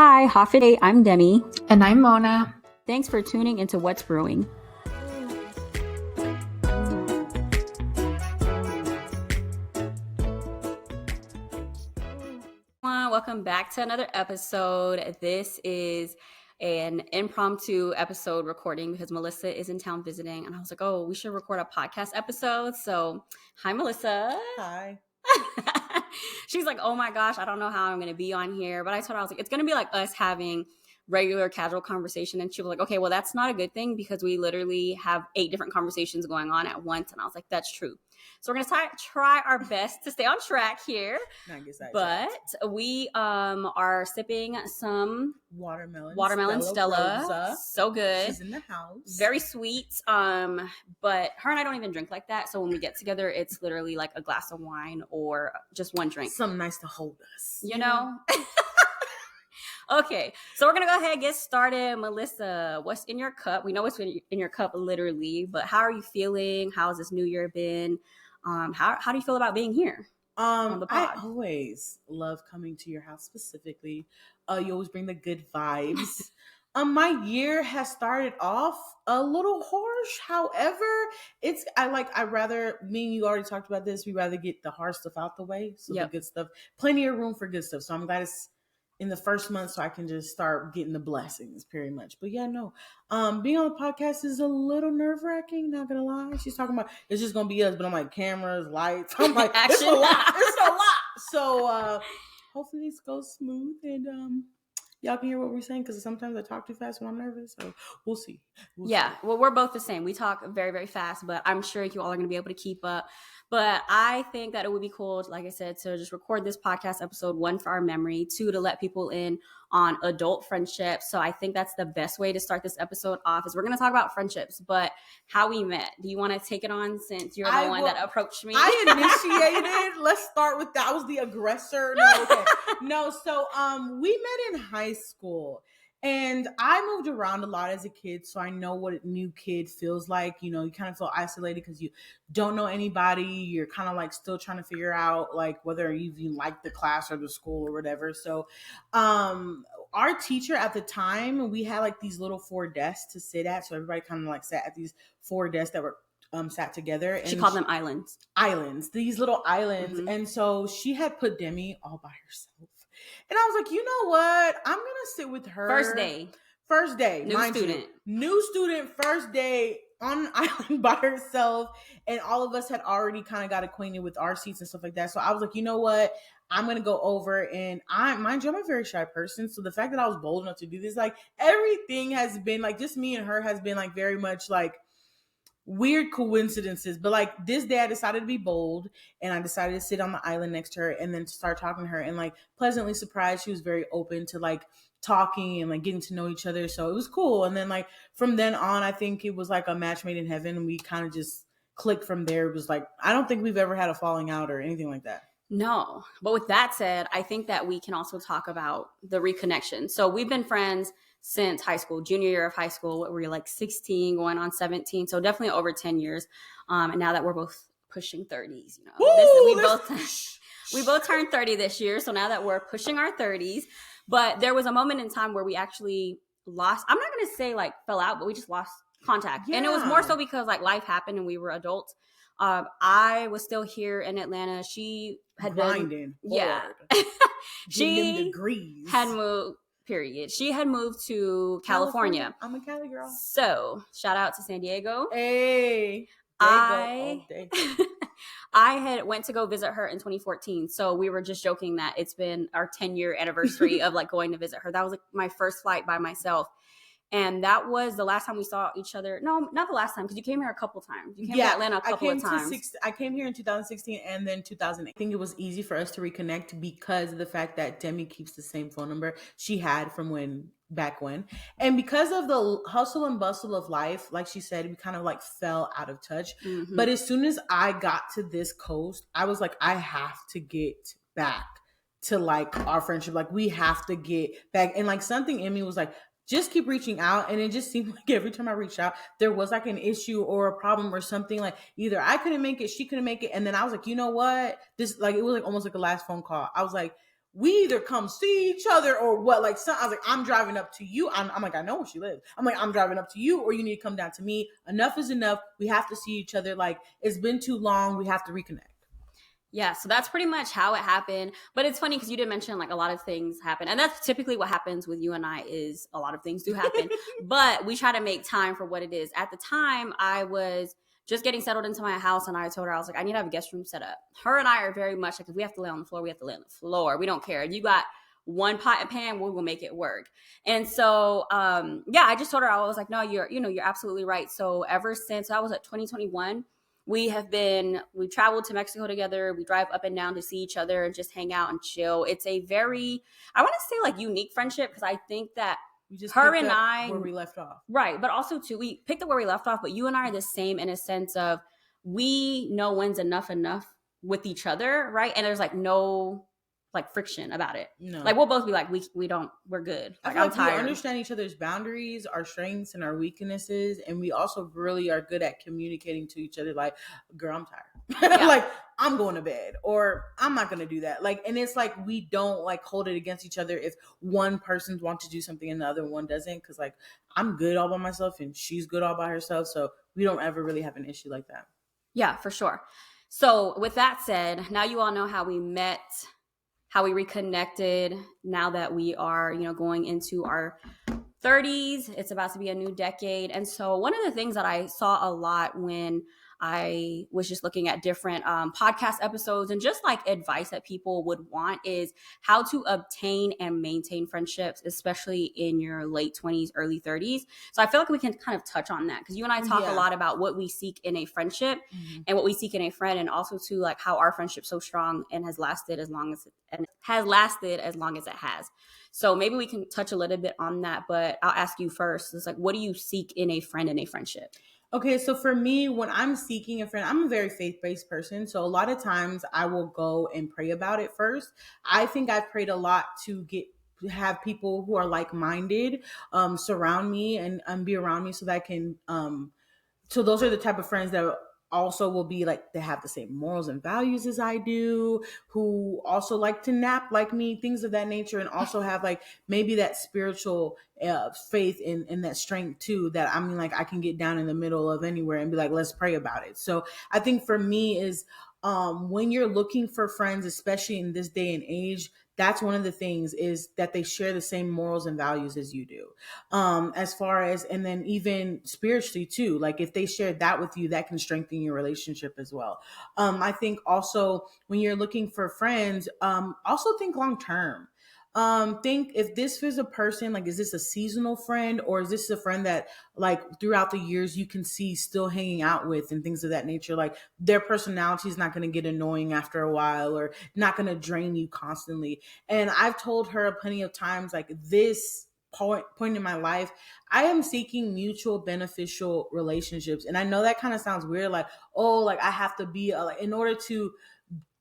Hi, Hafid. I'm Demi. And I'm Mona. Thanks for tuning into What's Brewing. Welcome back to another episode. This is an impromptu episode recording because Melissa is in town visiting. And I was like, oh, we should record a podcast episode. So, hi, Melissa. Hi. She's like, oh my gosh, I don't know how I'm going to be on here. But I told her, I was like, it's going to be like us having regular casual conversation. And she was like, okay, well, that's not a good thing because we literally have 8 different conversations going on at once. And I was like, that's true. So we're going to try our best to stay on track here. But we are sipping some watermelon Stella. Rosa. So good. She's in the house. Very sweet. But her and I don't even drink like that. So when we get together, it's literally like a glass of wine or just one drink. Something nice to hold us. You know? Okay, so we're going to go ahead and get started. Melissa, what's in your cup? We know what's in your cup literally, but how are you feeling? How's this new year been? How do you feel about being here on the pod? I always love coming to your house specifically. You always bring the good vibes. My year has started off a little harsh. However, me and you already talked about this. We rather get the hard stuff out the way. So The good stuff, plenty of room for good stuff. So I'm glad it's in the first month so I can just start getting the blessings pretty much. But yeah, no. Being on the podcast is a little nerve-wracking, not gonna lie. She's talking about it's just gonna be us, but I'm like cameras, lights. I'm like, it's a lot. So hopefully this goes smooth and y'all can hear what we're saying because sometimes I talk too fast when I'm nervous. So we'll see. Well, we're both the same. We talk very, very fast, but I'm sure you all are gonna be able to keep up. But I think that it would be cool, like I said, to just record this podcast episode, 1, for our memory, 2, to let people in on adult friendships. So I think that's the best way to start this episode off is we're going to talk about friendships, but how we met. Do you want to take it on since you're the one that approached me? I initiated. Let's start with that. I was the aggressor. So we met in high school. And I moved around a lot as a kid, so I know what a new kid feels like. You know, you kind of feel isolated because you don't know anybody. You're kind of like still trying to figure out like whether you even like the class or the school or whatever. So our teacher at the time, we had like these little 4 desks to sit at. So everybody kind of like sat at these 4 desks that were sat together. And she called them islands. These little islands. Mm-hmm. And so she had put Demi all by herself. And I was like, you know what? I'm going to sit with her. First day. New student, first day on an island by herself. And all of us had already kind of got acquainted with our seats and stuff like that. So I was like, you know what? I'm going to go over and I'm a very shy person. So the fact that I was bold enough to do this, like everything has been like just me and her has been like very much like weird coincidences. But like this day I decided to be bold and I decided to sit on the island next to her and then start talking to her and like pleasantly surprised. She was very open to like talking and like getting to know each other. So it was cool. And then like from then on, I think it was like a match made in heaven and we kind of just clicked from there. It was like, I don't think we've ever had a falling out or anything like that. No. But with that said, I think that we can also talk about the reconnection. So we've been friends since high school, junior year of high school. What were you, like 16 going on 17? So definitely over 10 years. And now that we're both pushing 30s, you know, we both turned 30 this year. So now that we're pushing our 30s, but there was a moment in time where we actually lost, I'm not going to say like fell out, but we just lost contact. Yeah. And it was more so because like life happened and we were adults. I was still here in Atlanta. She had grinding. She degrees. had moved. Period. She had moved to California. I'm a Cali girl. So shout out to San Diego. Hey. I had went to go visit her in 2014. So we were just joking that it's been our 10-year anniversary of like going to visit her. That was like my first flight by myself. And that was the last time we saw each other. No, not the last time, because you came here a couple times. You came to Atlanta a couple of times. I came here in 2016 and then 2008. I think it was easy for us to reconnect because of the fact that Demi keeps the same phone number she had from back when. And because of the hustle and bustle of life, like she said, we kind of like fell out of touch. Mm-hmm. But as soon as I got to this coast, I was like, I have to get back to like our friendship. Like we have to get back. And like something in me was like, just keep reaching out. And it just seemed like every time I reached out, there was like an issue or a problem or something. Like either I couldn't make it, she couldn't make it. And then I was like, you know what? This, like, it was like almost like a last phone call. I was like, we either come see each other or what. Like, I was like, I'm driving up to you. I'm like, I know where she lives. I'm like, I'm driving up to you, or you need to come down to me. Enough is enough. We have to see each other. Like, it's been too long. We have to reconnect. Yeah, so that's pretty much how it happened. But it's funny because you did mention like a lot of things happen. And that's typically what happens with you and I is a lot of things do happen. But we try to make time for what it is. At the time, I was just getting settled into my house and I told her, I was like, I need to have a guest room set up. Her and I are very much like, if we have to lay on the floor, we have to lay on the floor. We don't care. You got one pot and pan, we will make it work. And so yeah, I just told her, I was like, no, you're absolutely right. So ever since that was at 2021, we traveled to Mexico together. We drive up and down to see each other and just hang out and chill. It's a very, I want to say like unique friendship because I think that We just her picked and up I, where we left off. right, but also too, we picked up where we left off, but you and I are the same in a sense of we know when's enough with each other, right? And there's like no like friction about it. No. Like we'll both be like, we're good. Like I'm tired. We understand each other's boundaries, our strengths and our weaknesses, and we also really are good at communicating to each other. Like, girl, I'm tired. Yeah. Like, I'm going to bed, or I'm not going to do that. Like, and it's like we don't like hold it against each other if one person wants to do something and the other one doesn't. Because like I'm good all by myself and she's good all by herself, so we don't ever really have an issue like that. Yeah, for sure. So with that said, now you all know how we met, how we reconnected. Now that we are, going into our 30s, it's about to be a new decade. And so one of the things that I saw a lot when I was just looking at different podcast episodes and just like advice that people would want is how to obtain and maintain friendships, especially in your late 20s, early 30s. So I feel like we can kind of touch on that because you and I talk a lot about what we seek in a friendship and what we seek in a friend, and also to like how our friendship's so strong and has lasted as long as it has. So maybe we can touch a little bit on that, but I'll ask you first. It's like, what do you seek in a friend, in a friendship? Okay, so for me, when I'm seeking a friend, I'm a very faith-based person. So a lot of times I will go and pray about it first. I think I've prayed a lot to have people who are like-minded surround me and be around me so that I can so those are the type of friends that also will be like, they have the same morals and values as I do, who also like to nap like me, things of that nature, and also have like maybe that spiritual faith in that strength too, that I mean, like I can get down in the middle of anywhere and be like, let's pray about it. So I think for me is when you're looking for friends, especially in this day and age, that's one of the things is that they share the same morals and values as you do. As far as, and then even spiritually too, like if they share that with you, that can strengthen your relationship as well. I think also when you're looking for friends, also think long term. Think if this is a person, like, is this a seasonal friend or is this a friend that like throughout the years you can see still hanging out with and things of that nature? Like their personality is not going to get annoying after a while or not going to drain you constantly. And I've told her plenty of times, like this point in my life, I am seeking mutual beneficial relationships. And I know that kind of sounds weird, like, oh, like I have to be in order to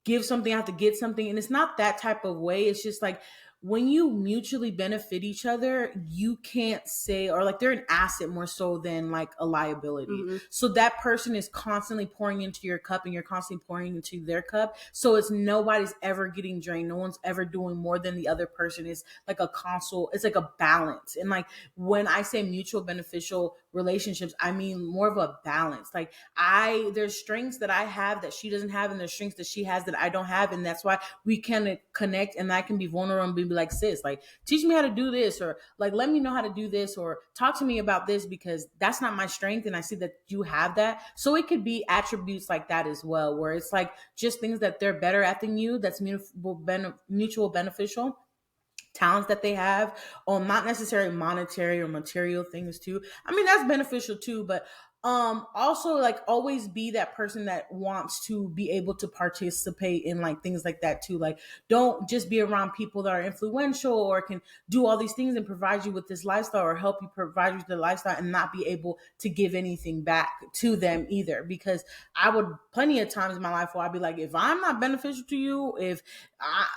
give something, I have to get something. And it's not that type of way. It's just like when you mutually benefit each other, you can't say, or like they're an asset more so than like a liability. Mm-hmm. So that person is constantly pouring into your cup and you're constantly pouring into their cup. So it's nobody's ever getting drained. No one's ever doing more than the other person. It's like a console. It's like a balance. And like when I say mutual beneficial relationships, I mean more of a balance. Like there's strengths that I have that she doesn't have, and there's strengths that she has that I don't have. And that's why we can connect and I can be vulnerable and be like, sis, like teach me how to do this, or like let me know how to do this, or talk to me about this, because that's not my strength and I see that you have that. So it could be attributes like that as well, where it's like just things that they're better at than you, that's mutual beneficial talents that they have, not necessarily monetary or material things too. I mean, that's beneficial too, but also like always be that person that wants to be able to participate in like things like that too. Like don't just be around people that are influential or can do all these things and provide you with this lifestyle or help you provide you with the lifestyle and not be able to give anything back to them either. Because I would plenty of times in my life where I'd be like, if I'm not beneficial to you, if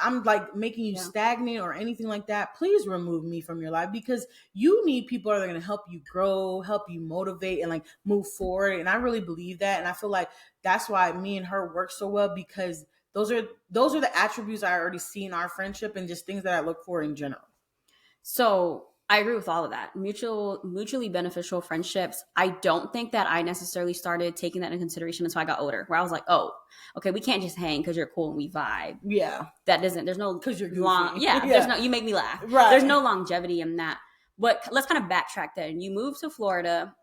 I'm like making you stagnant or anything like that, please remove me from your life, because you need people that are going to help you grow, help you motivate, and like move forward. And I really believe that. And I feel like that's why me and her work so well, because those are the attributes I already see in our friendship and just things that I look for in general. So I agree with all of that. Mutually beneficial friendships. I don't think that I necessarily started taking that into consideration until I got older, where I was like, oh, okay, we can't just hang because you're cool and we vibe. Yeah. There's no because you're goofy. long, yeah, there's no, you make me laugh. Right. There's no longevity in that. But let's kind of backtrack then. You moved to Florida.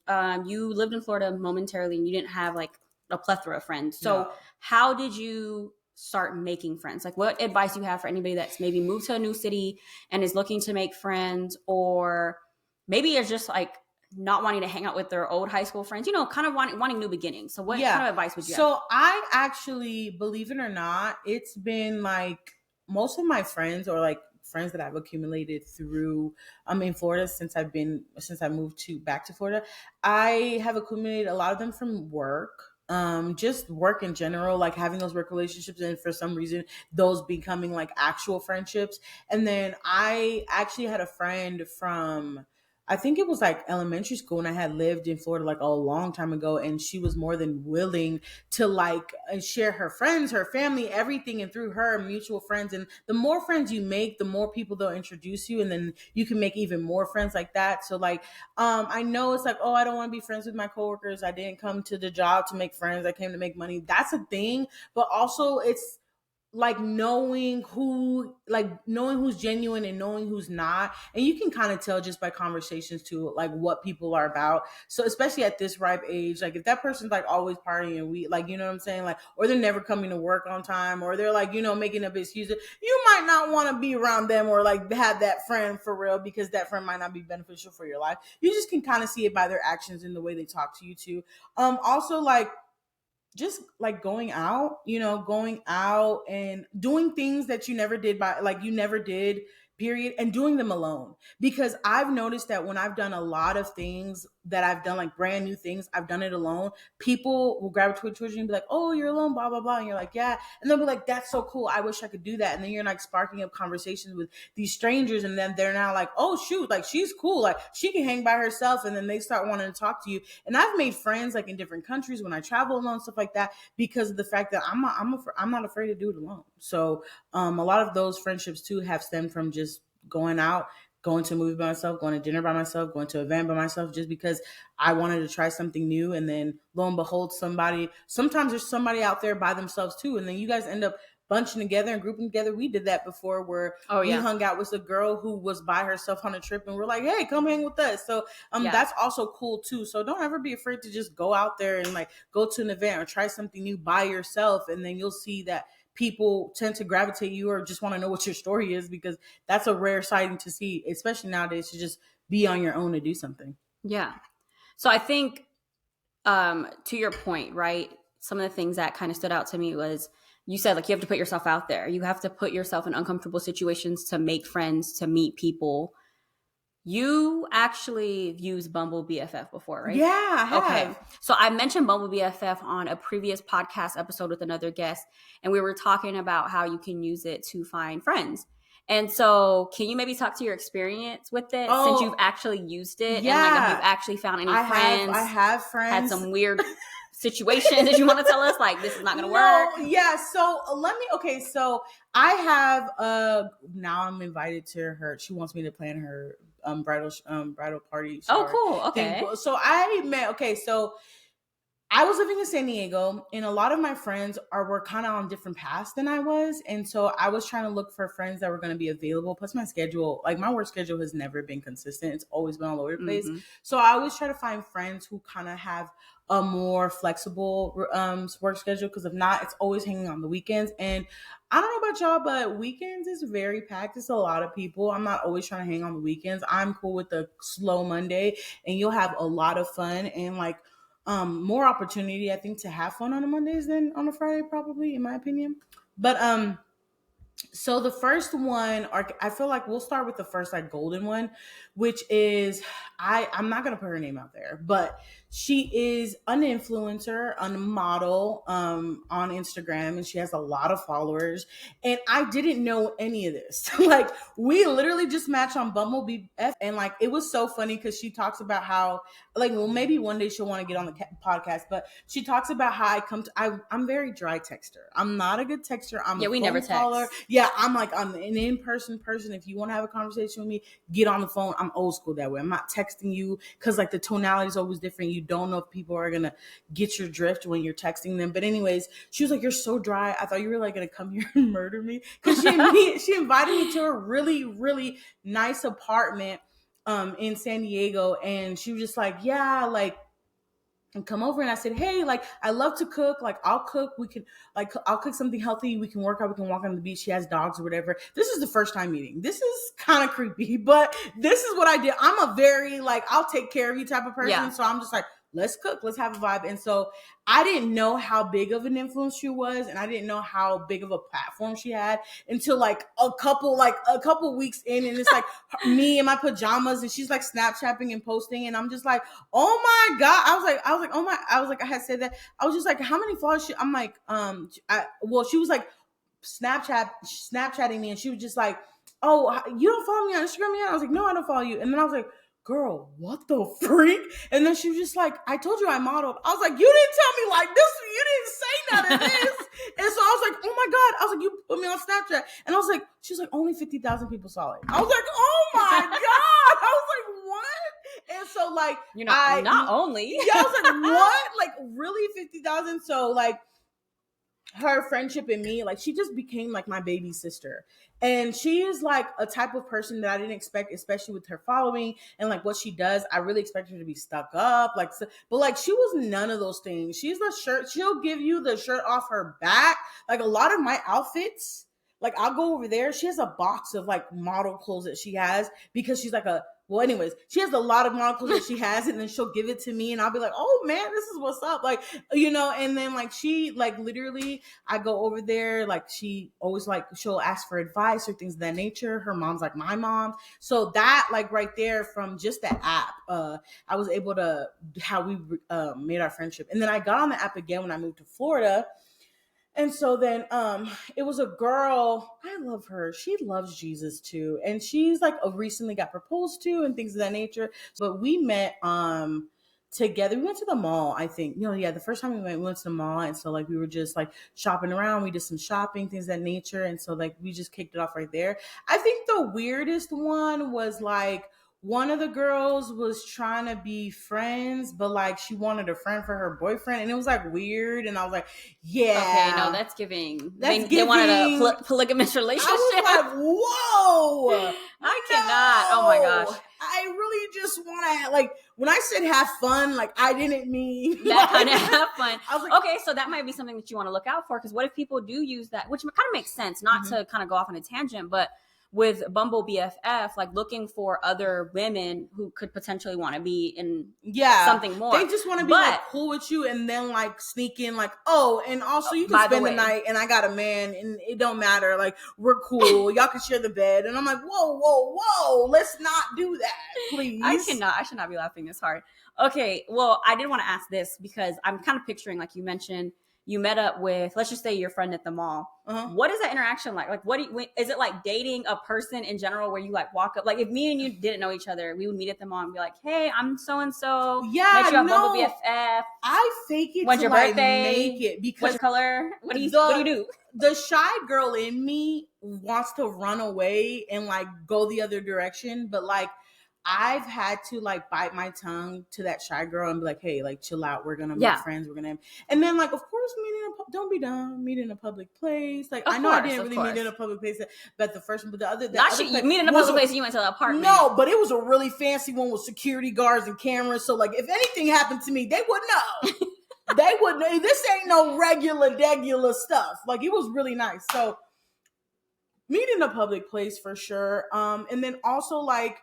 You lived in Florida momentarily and you didn't have like a plethora of friends. So how did you start making friends? Like, what advice do you have for anybody that's maybe moved to a new city and is looking to make friends, or maybe is just like not wanting to hang out with their old high school friends, kind of wanting new beginnings? So what kind of advice would you have? So I actually, believe it or not, it's been like most of my friends, or like friends that I've accumulated through in Florida since I moved back to Florida, I have accumulated a lot of them from work. Just work in general, like having those work relationships, and for some reason those becoming like actual friendships. And then I actually had a friend from, I think it was like elementary school, and I had lived in Florida like a long time ago, and she was more than willing to like share her friends, her family, everything, and through her mutual friends. And the more friends you make, the more people they'll introduce you, and then you can make even more friends like that. So like I know it's like, oh, I don't want to be friends with my coworkers. I didn't come to the job to make friends. I came to make money. That's a thing. But also it's like knowing who's genuine and knowing who's not. And you can kind of tell just by conversations too, like what people are about. So especially at this ripe age, like if that person's like always partying and we like, you know what I'm saying? Like, or they're never coming to work on time, or they're like, making up excuses, you might not want to be around them or like have that friend for real, because that friend might not be beneficial for your life. You just can kind of see it by their actions and the way they talk to you too. Also like, just like going out and doing things that you never did, period, and doing them alone. Because I've noticed that when I've done a lot of things that I've done, like brand new things, I've done it alone, people will gravitate towards you and be like, oh, you're alone, blah, blah, blah. And you're like, yeah. And they'll be like, that's so cool. I wish I could do that. And then you're like sparking up conversations with these strangers. And then they're now like, oh, shoot, like she's cool. Like she can hang by herself. And then they start wanting to talk to you. And I've made friends like in different countries when I travel alone, stuff like that, because of the fact that I'm not afraid to do it alone. So a lot of those friendships too have stemmed from just going out, going to a movie by myself, going to dinner by myself, going to an event by myself, just because I wanted to try something new. And then lo and behold, sometimes there's somebody out there by themselves too. And then you guys end up bunching together and grouping together. We did that before, where we hung out with a girl who was by herself on a trip, and we're like, hey, come hang with us. So that's also cool too. So don't ever be afraid to just go out there and like go to an event or try something new by yourself. And then you'll see that people tend to gravitate you or just want to know what your story is, because that's a rare sighting to see, especially nowadays, to just be on your own to do something. Yeah. So I think to your point, right, some of the things that kind of stood out to me was, you said like you have to put yourself out there. You have to put yourself in uncomfortable situations to make friends, to meet people. You actually used Bumble BFF before, right? Yeah, I have. Okay. So I mentioned Bumble BFF on a previous podcast episode with another guest, and we were talking about how you can use it to find friends. And so can you maybe talk to your experience with it since you've actually used it? Yeah. And like, have you actually found any friends? I have friends. Had some weird situations that you want to tell us? Like, this is not going to work? Yeah. So so I have, now I'm invited to her. She wants me to plan her bridal party. Oh, cool. Okay. So so I was living in San Diego, and a lot of my friends were kind of on different paths than I was. And so I was trying to look for friends that were going to be available. Plus my schedule, like my work schedule has never been consistent. It's always been all over the place. Mm-hmm. So I always try to find friends who kind of have a more flexible work schedule, because if not, it's always hanging on the weekends. And I don't know about y'all, but weekends is very packed. It's a lot of people. I'm not always trying to hang on the weekends. I'm cool with the slow Monday, and you'll have a lot of fun and like more opportunity, I think, to have fun on a Mondays than on a Friday, probably, in my opinion. But so the first one, I feel like we'll start with the first like golden one, which is I'm not gonna put her name out there, but She is an influencer, a model on Instagram, and she has a lot of followers. And I didn't know any of this. Like, we literally just matched on Bumble BFF, and like it was so funny because she talks about how, like, well, maybe one day she'll want to get on the podcast, but she talks about how I'm very dry texter. I'm not a good texter. I'm Yeah, a we phone never text. caller. Yeah, I'm an in-person person. If you want to have a conversation with me, get on the phone. I'm old school that way. I'm not texting you because like the tonality is always different. You don't know if people are gonna get your drift when you're texting them. But anyways, she was like, "You're so dry. I thought you were like gonna come here and murder me," because she invited me to a really, really nice apartment in San Diego, and she was just like, "Yeah, like." And come over, and I said, "Hey, like, I love to cook. Like, I'll cook. We can, like, I'll cook something healthy. We can work out. We can walk on the beach. She has dogs or whatever." This is the first time meeting. This is kind of creepy, but this is what I did. I'm a very, like, I'll take care of you type of person. Yeah. So I'm just like, let's cook. Let's have a vibe. And so I didn't know how big of an influence she was, and I didn't know how big of a platform she had until like a couple weeks in, and it's like me in my pajamas, and she's like Snapchatting and posting, and I'm just like, oh my god! I had said that. I was just like, how many followers? I'm like, she was like Snapchatting me, and she was just like, oh, you don't follow me on Instagram yet? I was like, no, I don't follow you. And then I was like, girl, what the freak? And then she was just like, I told you I modeled. I was like, you didn't tell me like this. You didn't say none of this. And so I was like, oh my God. I was like, you put me on Snapchat. And I was like, she was like, only 50,000 people saw it. I was like, oh my God. I was like, what? And so like, not only. Yeah, I was like, what? Like really 50,000? So like, her friendship and me, like she just became like my baby sister. And she is like a type of person that I didn't expect, especially with her following and like what she does. I really expected her to be stuck up, like, but like she was none of those things. She's the shirt, she'll give you the shirt off her back. Like a lot of my outfits, like I'll go over there. She has a box of like model clothes that she has because she's like anyways, she has a lot of model clothes that she has, and then she'll give it to me, and I'll be like, oh man, this is what's up. Like, you know, and then like she, like literally, I go over there, like she always like, she'll ask for advice or things of that nature. Her mom's like my mom. So that, like right there from just that app, I was able to, how we made our friendship. And then I got on the app again when I moved to Florida. And so then it was a girl, I love her. She loves Jesus too. And she's like recently got proposed to and things of that nature. But we met together. We went to the mall, I think. The first time we went to the mall. And so like we were just like shopping around. We did some shopping, things of that nature. And so like we just kicked it off right there. I think the weirdest one was like, one of the girls was trying to be friends, but like she wanted a friend for her boyfriend, and it was like weird. And I was like, yeah. Okay, no, that's giving. They wanted a polygamous relationship. I was like, whoa. I cannot. Oh my gosh. I really just want to, like, when I said have fun, like, I didn't mean that kind of have fun. I was like, okay, so that might be something that you want to look out for, because what if people do use that, which kind of makes sense, not to kind of go off on a tangent, but with Bumble BFF, like looking for other women who could potentially want to be in something more. They just want to be like cool with you, and then like sneak in like, oh, and also you can spend the night, and I got a man, and it don't matter. Like, we're cool. Y'all can share the bed. And I'm like, whoa. Let's not do that, please. I should not be laughing this hard. Okay, well, I did want to ask this because I'm kind of picturing, like you mentioned, you met up with, let's just say, your friend at the mall. What is that interaction like? Like, is it like dating a person in general, where you like walk up, like if me and you didn't know each other, we would meet at the mall and be like, hey, I'm so-and-so. Yeah, met you on Bumble BFF. I fake it. When's your birthday? Make it, because what color? What do you do? The shy girl in me wants to run away and like go the other direction, but like I've had to like bite my tongue to that shy girl and be like, hey, like chill out. We're gonna make friends. We're gonna, and then like, of course, don't be dumb. Meet in a public place. Like, I know I didn't really meet in a public place, but the first one, but the other, you meet in a public place. You went to the apartment. No, but it was a really fancy one with security guards and cameras. So like, if anything happened to me, they would know. They would know. This ain't no regular stuff. Like, it was really nice. So meet in a public place for sure. And then also like,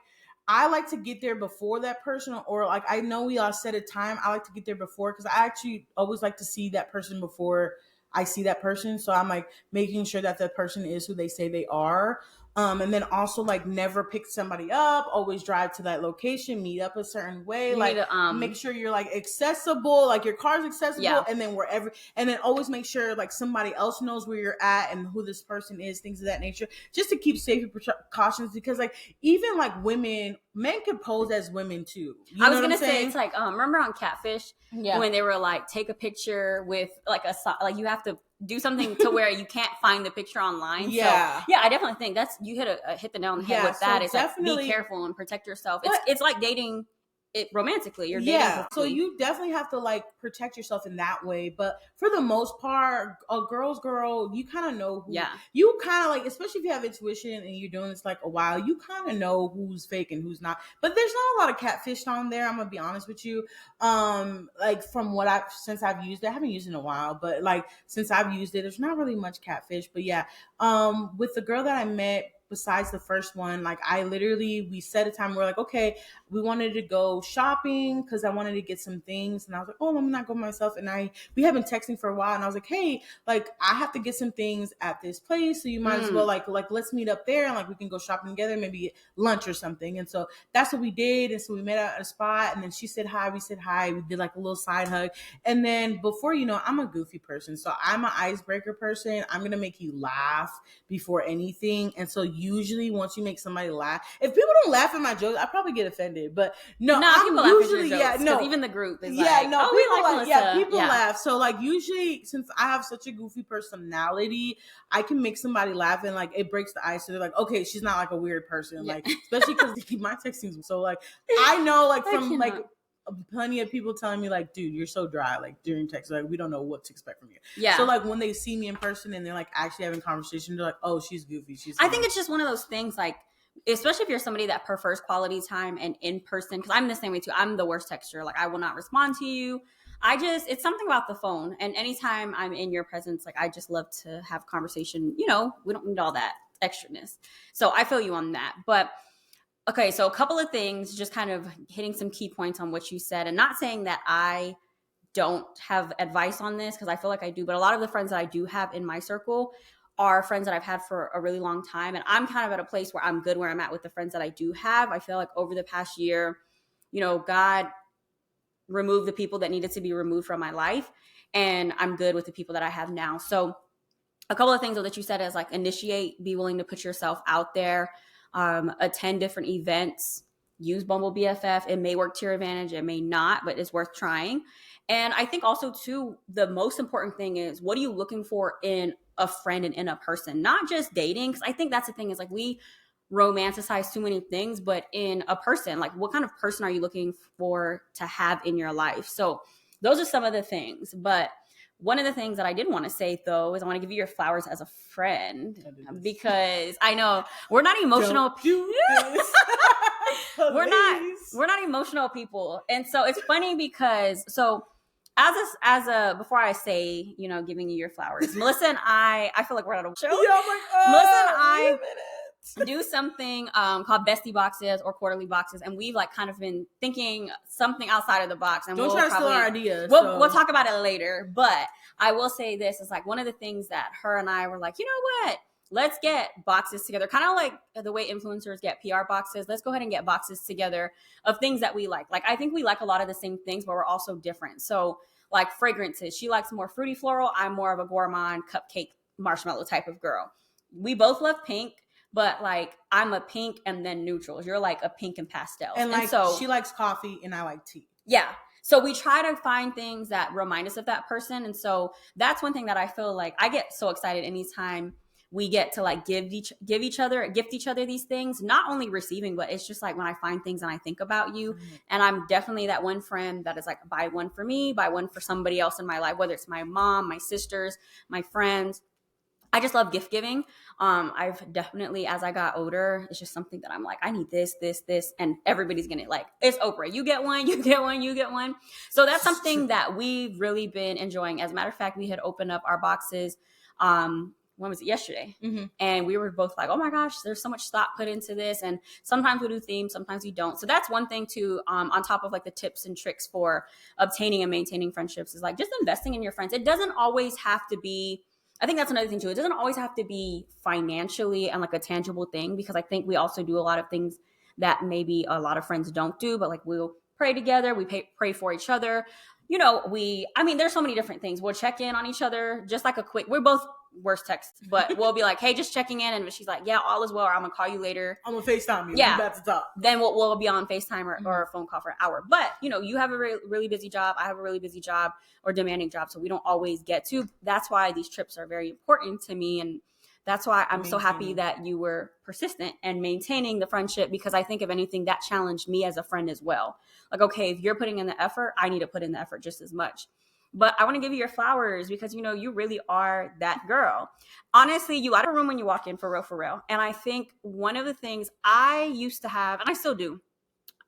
I like to get there before that person, or like, I know we all set a time. I like to get there before, because I actually always like to see that person before I see that person. So I'm like making sure that the person is who they say they are. And then also like never pick somebody up, always drive to that location, meet up a certain way, You like need to make sure you're like accessible, like your car's accessible, yeah. and then wherever, and then always make sure like somebody else knows where you're at and who this person is, things of that nature, just to keep safety precautions, because like even like men can pose as women too. You I know was what gonna I'm say saying? it's like remember on Catfish Yeah. when they were like take a picture with like like you have to do something to where you can't find the picture online. Yeah. So yeah, I definitely think that's you hit the nail on the head Yeah, with that. so It's like be definitely, careful and protect yourself. but It's like dating it romantically. You're dating yeah, so perfectly. you definitely have to like protect yourself in that way, but for the most part, a girl's girl, you kind of know who, Yeah. you kind of like, especially if you have intuition and you're doing this like a while, you kind of know who's fake and who's not. But there's not a lot of catfish on there, I'm gonna be honest with you. Like from what I've, since I've used it, I haven't used it in a while, but like since I've used it, there's not really much catfish. But yeah, with the girl that I met, besides the first one, like I literally, we set a time, we're like, okay, we wanted to go shopping because I wanted to get some things, and I was like, oh, let me not go myself. And we have been texting for a while, and I was like, hey, like I have to get some things at this place, so you might as well like let's meet up there and like we can go shopping together, maybe get lunch or something. And so that's what we did. And so we met at a spot, and then she said hi, we said hi, we did like a little side hug. And then before you know, I'm a goofy person, so I'm an icebreaker person. I'm gonna make you laugh before anything. And so usually once you make somebody laugh, if people don't laugh at my jokes, I probably get offended. But no, I'm usually, yeah, no, even the group is yeah, like, no, oh, we people like yeah, people laugh. So like usually, since I have such a goofy personality, I can make somebody laugh and like it breaks the ice. So they're like, okay, she's not like a weird person, like especially because my texting. So like I know like from like plenty of people telling me like, dude, you're so dry, like during text, like we don't know what to expect from you. Yeah. So like when they see me in person and they're like actually having conversation, they're like, oh, she's goofy. I think it's just one of those things, like especially if you're somebody that prefers quality time and in person, because I'm the same way too. I'm the worst texter. Like I will not respond to you. It's something about the phone. And anytime I'm in your presence, like I just love to have conversation. You know, we don't need all that extraness. So I feel you on that. But okay, so a couple of things, just kind of hitting some key points on what you said, and not saying that I don't have advice on this because I feel like I do, but a lot of the friends that I do have in my circle are friends that I've had for a really long time. And I'm kind of at a place where I'm good where I'm at with the friends that I do have. I feel like over the past year, you know, God removed the people that needed to be removed from my life. And I'm good with the people that I have now. So a couple of things though that you said is like initiate, be willing to put yourself out there, attend different events, use Bumble BFF. It may work to your advantage, it may not, but it's worth trying. And I think also too, the most important thing is what are you looking for in a friend and in a person, not just dating. Because I think that's the thing is like we romanticize too many things, but in a person, like what kind of person are you looking for to have in your life? So those are some of the things. But one of the things that I did want to say though is I want to give you your flowers as a friend because I know we're not emotional. We're not emotional people. And so it's funny because so as a before I say, you know, giving you your flowers, Melissa and I feel like we're at a show. Yeah, I'm like, oh, Melissa and I do something called bestie boxes or quarterly boxes, and we've like kind of been thinking something outside of the box. And don't try to steal our ideas. We'll talk about it later. But I will say this is like one of the things that her and I were like, you know what? Let's get boxes together, kind of like the way influencers get PR boxes. Let's go ahead and get boxes together of things that we like. Like I think we like a lot of the same things, but we're also different. So like fragrances, she likes more fruity floral. I'm more of a gourmand cupcake marshmallow type of girl. We both love pink. But like I'm a pink and then neutrals. You're like a pink and pastels. And like so she likes coffee and I like tea. Yeah. So we try to find things that remind us of that person. And so that's one thing that I feel like I get so excited anytime we get to like gift each other these things, not only receiving, but it's just like when I find things and I think about you. And I'm definitely that one friend that is like, buy one for me, buy one for somebody else in my life, whether it's my mom, my sisters, my friends. I just love gift giving. I've definitely, as I got older, it's just something that I'm like, I need this, and everybody's gonna like, it's Oprah. You get one, you get one, you get one. So that's something that we've really been enjoying. As a matter of fact, we had opened up our boxes. When was it? Yesterday. Mm-hmm. And we were both like, oh my gosh, there's so much thought put into this. And sometimes we do themes, sometimes we don't. So that's one thing too, on top of like the tips and tricks for obtaining and maintaining friendships is like just investing in your friends. It doesn't always have to be I think that's another thing too. It doesn't always have to be financially and like a tangible thing, because I think we also do a lot of things that maybe a lot of friends don't do, but like we'll pray together, pray for each other. I mean, there's so many different things. We'll check in on each other, just like we're both worst texts, but we'll be like, hey, just checking in. And she's like, yeah, all is well, or I'm gonna call you later. I'm gonna FaceTime you. Yeah. We're about to talk. Then we'll be on FaceTime or a phone call for an hour. But, you have a really busy job. I have a really busy job or demanding job. So we don't always get to. That's why these trips are very important to me. And that's why I'm so happy that you were persistent and maintaining the friendship, because I think if anything, that challenged me as a friend as well. Like, okay, if you're putting in the effort, I need to put in the effort just as much. But I want to give you your flowers because, you really are that girl. Honestly, you out of a room when you walk in, for real. And I think one of the things I used to have, and I still do,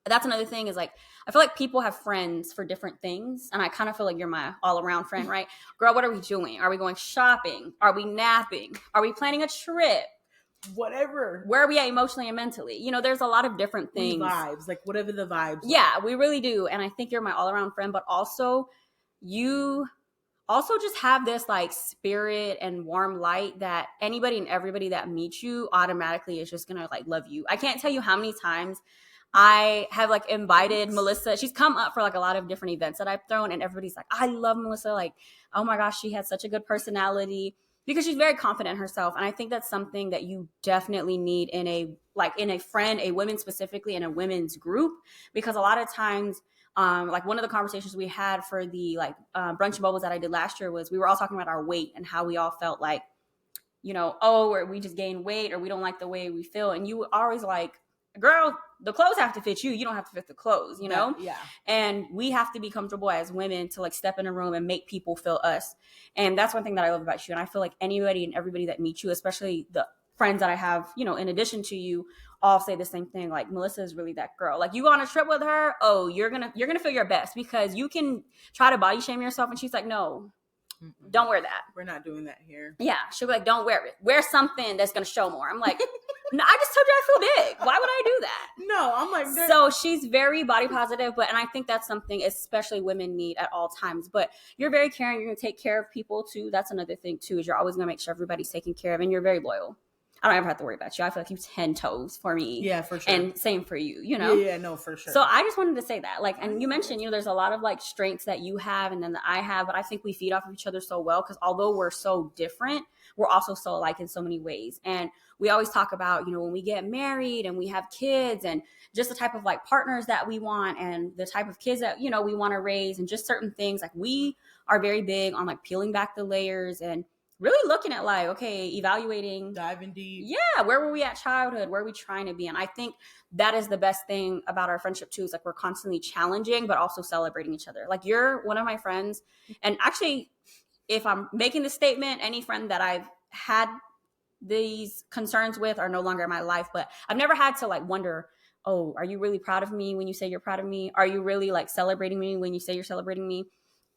that's another thing, is like, I feel like people have friends for different things. And I kind of feel like you're my all around friend, right? Girl, what are we doing? Are we going shopping? Are we napping? Are we planning a trip? Whatever. Where are we at emotionally and mentally? There's a lot of different things. Vibes, like whatever the vibes. Yeah, we really do. And I think you're my all around friend, but also you also just have this like spirit and warm light that anybody and everybody that meets you automatically is just gonna like love you. I can't tell you how many times I have like invited Melissa. She's come up for like a lot of different events that I've thrown, and everybody's like, I love Melissa. Like, oh my gosh, she has such a good personality, because she's very confident in herself. And I think that's something that you definitely need in a friend, a women specifically, in a women's group, because a lot of times, like one of the conversations we had for the brunch and bubbles that I did last year was we were all talking about our weight and how we all felt like, or we just gained weight, or we don't like the way we feel. And you were always like, girl, the clothes have to fit you. You don't have to fit the clothes, Yeah. And we have to be comfortable as women to like step in a room and make people feel us. And that's one thing that I love about you. And I feel like anybody and everybody that meets you, especially the friends that I have, in addition to you, all say the same thing. Like, Melissa is really that girl. Like, you go on a trip with her, oh, you're gonna feel your best, because you can try to body shame yourself, and she's like, no, don't wear that. We're not doing that here. Yeah, she'll be like, don't wear it. Wear something that's gonna show more. I'm like, no, I just told you I feel big. Why would I do that? No, I'm like, so she's very body positive, and I think that's something especially women need at all times. But you're very caring. You're gonna take care of people too. That's another thing too, is you're always gonna make sure everybody's taken care of, and you're very loyal. I don't ever have to worry about you. I feel like you 10 toes for me. Yeah, for sure. And same for you, Yeah, no, for sure. So I just wanted to say that. Like, and you mentioned, there's a lot of like strengths that you have and then that I have, but I think we feed off of each other so well, because although we're so different, we're also so alike in so many ways. And we always talk about, when we get married and we have kids, and just the type of like partners that we want, and the type of kids that, we want to raise, and just certain things. Like, we are very big on like peeling back the layers and really looking at like, okay, evaluating, diving deep. Yeah, where were we at childhood? Where are we trying to be? And I think that is the best thing about our friendship too, is like we're constantly challenging, but also celebrating each other. Like, you're one of my friends. And actually, if I'm making the statement, any friend that I've had these concerns with are no longer in my life, but I've never had to like wonder, oh, are you really proud of me when you say you're proud of me? Are you really like celebrating me when you say you're celebrating me?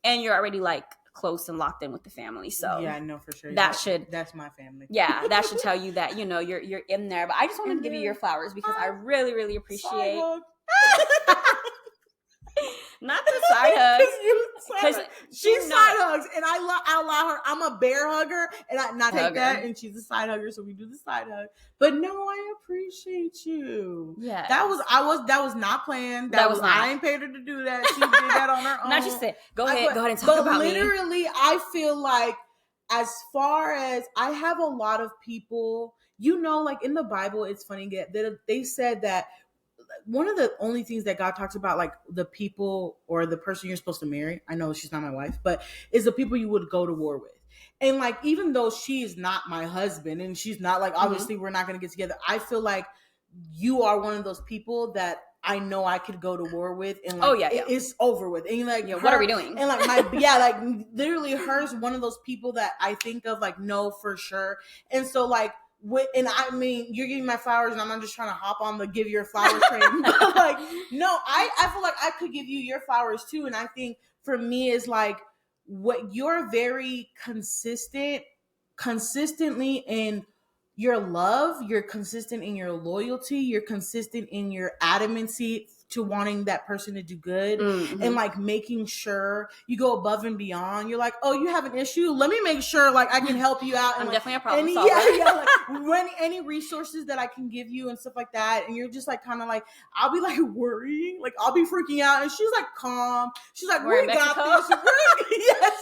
And you're already like close and locked in with the family. So yeah, I know for sure. That's my family. Yeah, that should tell you that, you're in there. But I just wanted to give you your flowers, because I really, really appreciate not the side hugs. She's side hugs, and I allow her. I'm a bear hugger, and I not take that, and she's a side hugger, so we do the side hug. But no, I appreciate you. Yeah, that was not planned. That was not. I ain't paid her to do that. She did that on her own. Not just say, go ahead and talk about me. But literally, I feel like, as far as I have a lot of people, like in the Bible, it's funny that they said that one of the only things that God talks about, like the people or the person you're supposed to marry, I know she's not my wife, but is the people you would go to war with. And like, even though she is not my husband, and she's not like, obviously we're not going to get together, I feel like you are one of those people that I know I could go to war with, and like, it's over with. And like, what are we doing? And like like literally, her's one of those people that I think of like, no, for sure. And so like, and I mean, you're giving my flowers, and I'm not just trying to hop on the give your flowers train. But like, no, I feel like I could give you your flowers too. And I think for me is like, what you're very consistently in your love, you're consistent in your loyalty, you're consistent in your adamancy to wanting that person to do good, Mm-hmm. and like making sure you go above and beyond. You're like, oh, you have an issue, let me make sure like I can help you out, and I'm like, definitely a problem any, solver. like when any resources that I can give you and stuff like that. And you're just like kind of like, I'll be like worrying, like I'll be freaking out, and she's like calm, she's like, We're in we got Mexico. this, yes,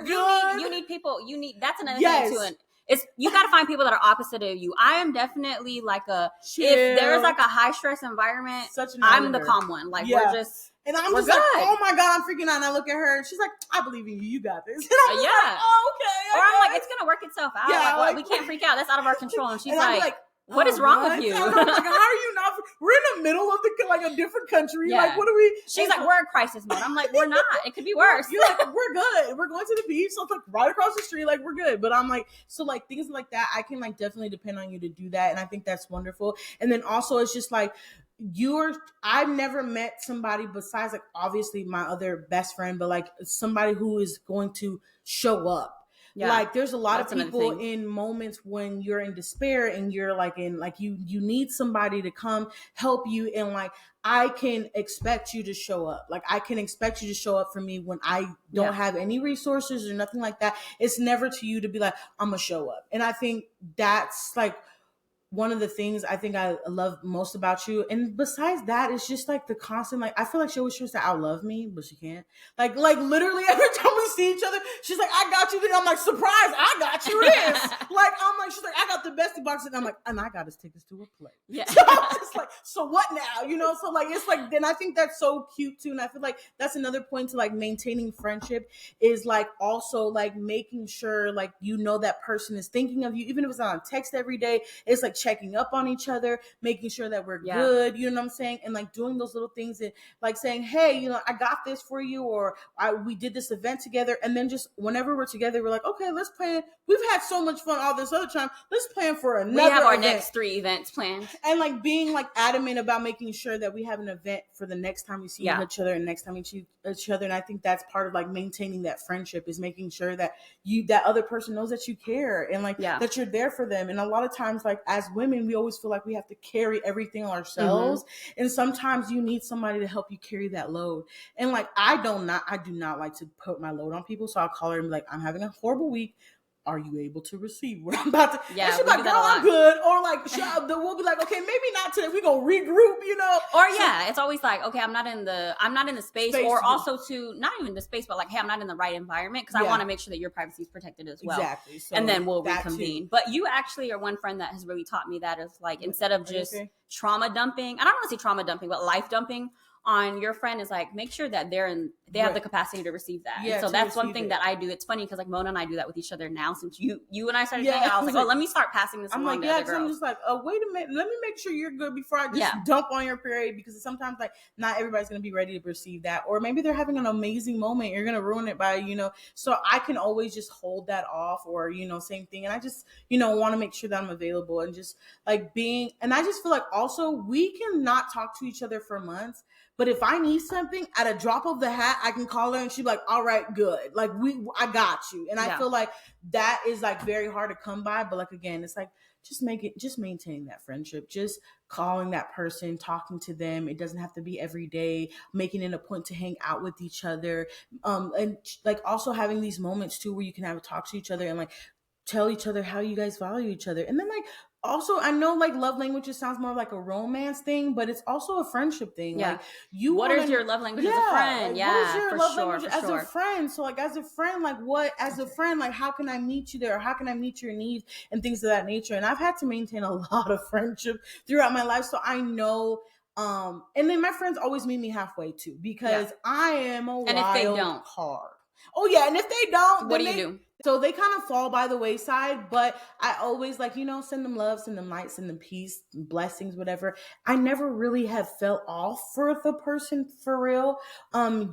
we're good. You need people. That's another Yes. thing too. And it's, you got to find people that are opposite of you. I am definitely like Chill. if there's like a high stress environment, Such an I'm the editor. calm one. Like Yeah. we're just, and I'm we're just like, good. oh my God, I'm freaking out. And I look at her and she's like, I believe in you. You got this. And I'm just Yeah. like, oh, okay. or I'm like, it's gonna work itself out. Yeah, like, like, we can't freak out. That's out of our control. And she's and I'm like, what is wrong with you? And I'm like, how are you not? We're in the middle of like a different country. Yeah. Like, what are we? She's like, we're in crisis mode. I'm like, we're not. It could be worse. You're like, we're good. We're going to the beach. So it's like right across the street. Like, we're good. But I'm like, so like things like that, I can like definitely depend on you to do that. And I think that's wonderful. And then also it's just like, I've never met somebody besides like obviously my other best friend, but like somebody who is going to show up. Yeah. Like there's a lot of people in moments when you're in despair and you're like in like you need somebody to come help you, and like I can expect you to show up. Like I can expect you to show up for me when I don't have any resources or nothing like that. It's never to you to be like, I'm gonna show up. And I think that's like one of the things I think I love most about you. And besides that, it's just like the constant, like, I feel like she always tries to outlove me, but she can't. Like literally every time we see each other, she's like, I got you. Then I'm like, surprise, I got you this. Like, I'm like, she's like, I got the bestie box. And I'm like, and I got his tickets to a play. Yeah. So I'm just like, so what now? You know? So like, it's like, then I think that's so cute too. And I feel like that's another point to like maintaining friendship is like also like making sure like, you know, that person is thinking of you, even if it's not on text every day. It's like checking up on each other, making sure that we're good, you know what I'm saying? And like doing those little things and like saying, hey, you know, I got this for you, or we did this event together. And then just whenever we're together, we're like, okay, let's plan. We've had so much fun all this other time. Let's plan for another We have our event. next 3 events planned. And like being like adamant about making sure that we have an event for the next time we see each other and next time we see each other. And I think that's part of like maintaining that friendship is making sure that that other person knows that you care and like that you're there for them. And a lot of times, like as women, we always feel like we have to carry everything ourselves. Mm-hmm. And sometimes you need somebody to help you carry that load. And like, I do not like to put my load on people. So I'll call her and be like, I'm having a horrible week. Are you able to receive what I'm about to? Yeah, and she's like, girl, I'm good. Or like, we'll be like, okay, maybe not today. We're going to regroup, you know? Or it's always like, okay, I'm not in the space or also to not even the space, but like, hey, I'm not in the right environment because I want to make sure that your privacy is protected as well. Exactly. So and then we'll reconvene. Too. But you actually are one friend that has really taught me that is like, instead of just trauma dumping, I don't want to say trauma dumping, but life dumping on your friend is like, make sure that they have the capacity to receive that. Yeah, and so that's one thing that I do. It's funny because like Mona and I do that with each other now since you and I started hanging out. I was like, oh, let me start passing this along to other girls. I'm just like, oh, wait a minute. Let me make sure you're good before I just dump on your parade, because sometimes like not everybody's going to be ready to receive that. Or maybe they're having an amazing moment. You're going to ruin it by, you know, so I can always just hold that off or, you know, same thing. And I just, you know, want to make sure that I'm available and just like and I just feel like also we can not talk to each other for months. But if I need something at a drop of the hat, I can call her and she'll be like, all right, good. Like I got you. And I feel like that is like very hard to come by. But like, again, it's like, just maintain that friendship, just calling that person, talking to them. It doesn't have to be every day, making it a point to hang out with each other. And like also having these moments too, where you can have a talk to each other and like tell each other how you guys value each other. And then like, also, I know like love languages sounds more like a romance thing, but it's also a friendship thing. Yeah. Like what is your love language as a friend? Like, what is your love language as a friend? So like as a friend, like how can I meet you there? Or how can I meet your needs and things of that nature? And I've had to maintain a lot of friendship throughout my life. So I know, and then my friends always meet me halfway too, because I am a wild card. Oh yeah. And if they don't, what do you do? So they kind of fall by the wayside, but I always like, you know, send them love, send them light, send them peace, blessings, whatever. I never really have felt off for the person for real.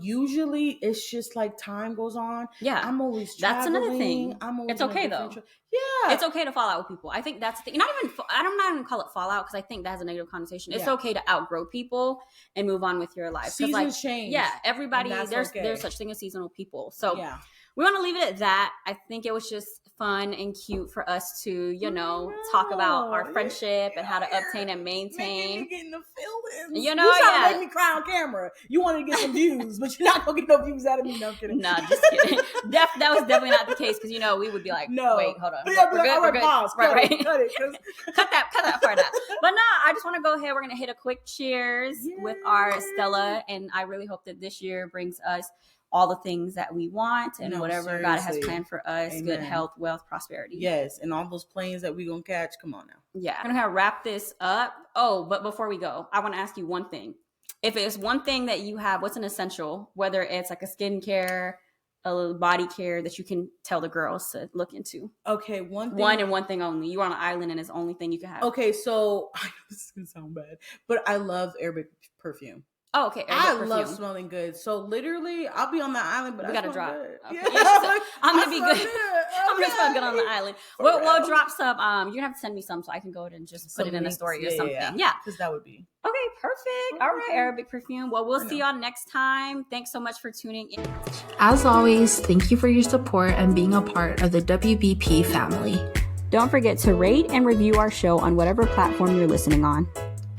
Usually it's just like time goes on. Yeah. I'm always traveling. That's another thing. It's okay though. Yeah. It's okay to fall out with people. I think that's the thing. I'm not even call it fallout because I think that has a negative connotation. It's okay to outgrow people and move on with your life. Seasons change. Yeah. Everybody, there's such thing as seasonal people. So we want to leave it at that. I think it was just fun and cute for us to, talk about our friendship and how to obtain and maintain. Making me get in the feelings. You trying to make me cry on camera. You wanted to get some views, but you're not gonna get no views out of me. No, I'm kidding. Nah, just kidding. That was definitely not the case because we would be like, no, wait, hold on, we're good. Pause. Right. Cut it. cut that part out. But no, I just want to go ahead. We're gonna hit a quick cheers with our Stella, and I really hope that this year brings us all the things that we want and whatever seriously. God has planned for us. Amen. Good health, wealth, prosperity. Yes, and all those planes that we gonna catch. Come on now. Yeah, I'm gonna wrap this up. Oh, but before we go, I want to ask you one thing. If it's one thing that you have, what's an essential, whether it's like a skincare, a little body care that you can tell the girls to look into? Okay, one thing only. You're on an island and it's the only thing you can have. Okay, so I know this is gonna sound bad, but I love Arabic perfume. Oh, okay. I love smelling good. So literally, I'll be on the island, but we gotta drop. Good. Okay. Yeah, I'm gonna be good. I'm gonna smell good on the island. We'll drop some. You're gonna have to send me some so I can go ahead and just put it in a story or something. Yeah, because that would be okay. Perfect. All right, Arabic perfume. Well, we'll see y'all next time. Thanks so much for tuning in. As always, thank you for your support and being a part of the WBP family. Don't forget to rate and review our show on whatever platform you're listening on.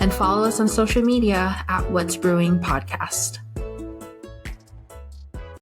And follow us on social media at What's Brewing Podcast.